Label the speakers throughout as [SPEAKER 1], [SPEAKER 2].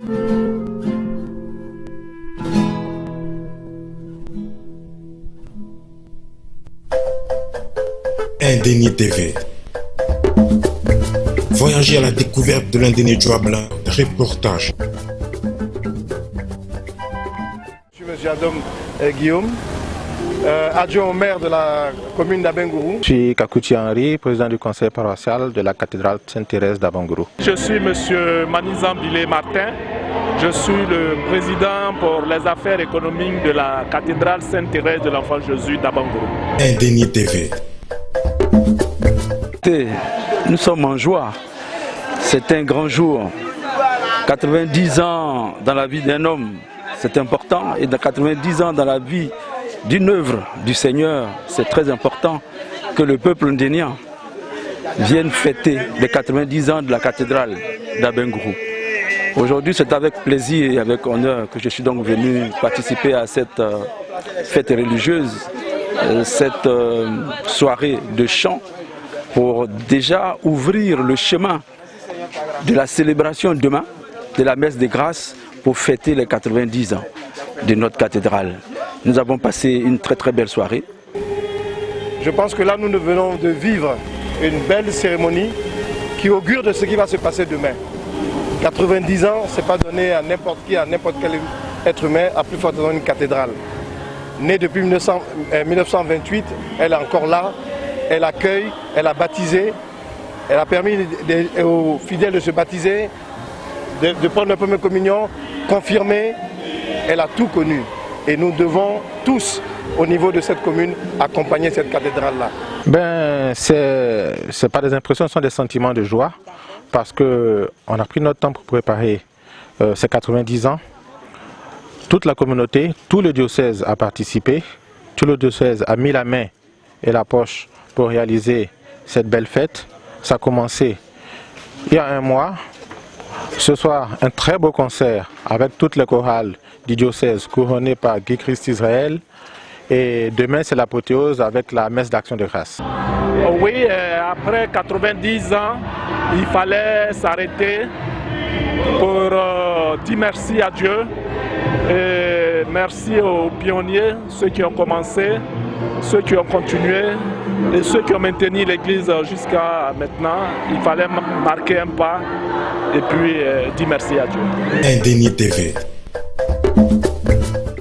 [SPEAKER 1] Indéni TV. Voyager à la découverte de l'Indéni Djouabla. Reportage.
[SPEAKER 2] Je suis M. Adom Guillaume, adjoint au maire de la commune d'Abengourou.
[SPEAKER 3] Je suis Kakouti Henri, président du conseil paroissial de la cathédrale Sainte-Thérèse d'Abengourou.
[SPEAKER 4] Je suis M. Manizambile Martin. Je suis le président pour les affaires économiques de la cathédrale Sainte-Thérèse de l'Enfant Jésus d'Abengourou.
[SPEAKER 1] Indéni TV.
[SPEAKER 5] Nous sommes en joie. C'est un grand jour. 90 ans dans la vie d'un homme, c'est important. Et dans 90 ans dans la vie d'une œuvre du Seigneur, c'est très important que le peuple ndénien vienne fêter les 90 ans de la cathédrale d'Abengourou. Aujourd'hui, c'est avec plaisir et avec honneur que je suis donc venu participer à cette fête religieuse, cette soirée de chant, pour déjà ouvrir le chemin de la célébration demain, de la messe des grâces, pour fêter les 90 ans de notre cathédrale. Nous avons passé une très très belle soirée.
[SPEAKER 2] Je pense que là, nous venons de vivre une belle cérémonie qui augure de ce qui va se passer demain. 90 ans, ce n'est pas donné à n'importe qui, à n'importe quel être humain, à plus forte raison une cathédrale. Née depuis 1928, elle est encore là, elle accueille, elle a baptisé, elle a permis aux fidèles de se baptiser, de prendre la première communion, confirmer, elle a tout connu. Et nous devons tous, au niveau de cette commune, accompagner cette cathédrale-là.
[SPEAKER 3] C'est pas des impressions, ce sont des sentiments de joie, parce qu'on a pris notre temps pour préparer ces 90 ans. Toute la communauté, tout le diocèse a participé, tout le diocèse a mis la main et la poche pour réaliser cette belle fête. Ça a commencé il y a un mois. Ce soir, un très beau concert avec toutes les chorales du diocèse couronnées par Guy Christ Israël. Et demain, c'est l'apothéose avec la messe d'action de grâce.
[SPEAKER 4] Oui, après 90 ans, il fallait s'arrêter pour dire merci à Dieu. Et merci aux pionniers, ceux qui ont commencé, ceux qui ont continué et ceux qui ont maintenu l'église jusqu'à maintenant. Il fallait marquer un pas et puis dire merci à Dieu.
[SPEAKER 1] Indéni TV.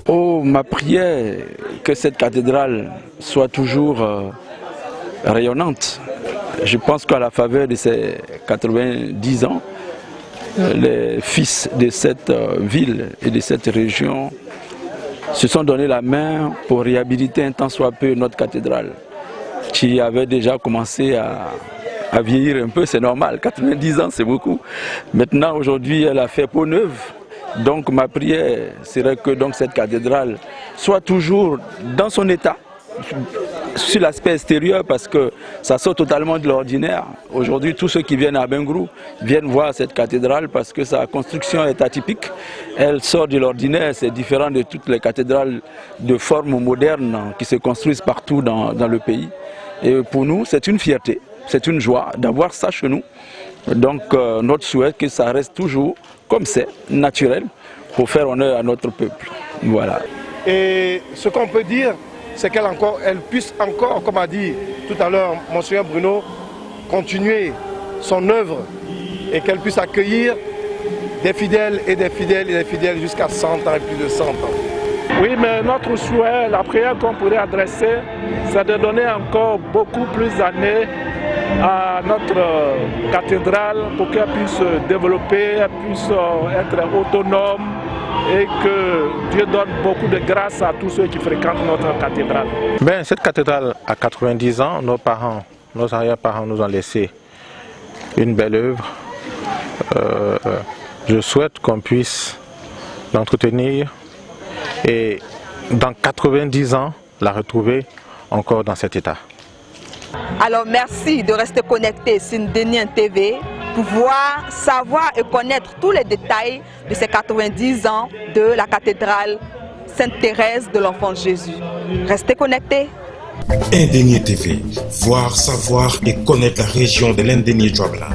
[SPEAKER 5] Oh, ma prière, que cette cathédrale soit toujours rayonnante. Je pense qu'à la faveur de ces 90 ans, les fils de cette ville et de cette région se sont donné la main pour réhabiliter un tant soit peu notre cathédrale, qui avait déjà commencé à vieillir un peu, c'est normal, 90 ans c'est beaucoup. Maintenant, aujourd'hui, elle a fait peau neuve. Donc ma prière serait que donc, cette cathédrale soit toujours dans son état, sur l'aspect extérieur, parce que ça sort totalement de l'ordinaire. Aujourd'hui, tous ceux qui viennent à Abengourou viennent voir cette cathédrale parce que sa construction est atypique. Elle sort de l'ordinaire, c'est différent de toutes les cathédrales de forme moderne qui se construisent partout dans le pays. Et pour nous, c'est une fierté, c'est une joie d'avoir ça chez nous. Donc notre souhait est que ça reste toujours comme c'est, naturel, pour faire honneur à notre peuple. Voilà.
[SPEAKER 2] Et ce qu'on peut dire, c'est qu'elle puisse encore, comme a dit tout à l'heure Monseigneur Bruno, continuer son œuvre et qu'elle puisse accueillir des fidèles et des fidèles et des fidèles jusqu'à 100 ans et plus de 100 ans.
[SPEAKER 4] Oui, mais notre souhait, la prière qu'on pourrait adresser, c'est de donner encore beaucoup plus d'années à notre cathédrale pour qu'elle puisse se développer, elle puisse être autonome et que Dieu donne beaucoup de grâce à tous ceux qui fréquentent notre cathédrale.
[SPEAKER 3] Cette cathédrale a 90 ans, nos parents, nos arrière-parents nous ont laissé une belle œuvre. Je souhaite qu'on puisse l'entretenir et dans 90 ans la retrouver encore dans cet état.
[SPEAKER 6] Alors merci de rester connecté sur Indéni TV pour voir, savoir et connaître tous les détails de ces 90 ans de la cathédrale Sainte-Thérèse de l'Enfant Jésus. Restez connectés.
[SPEAKER 1] Indéni TV. Voir, savoir et connaître la région de l'Indéni Djouabla.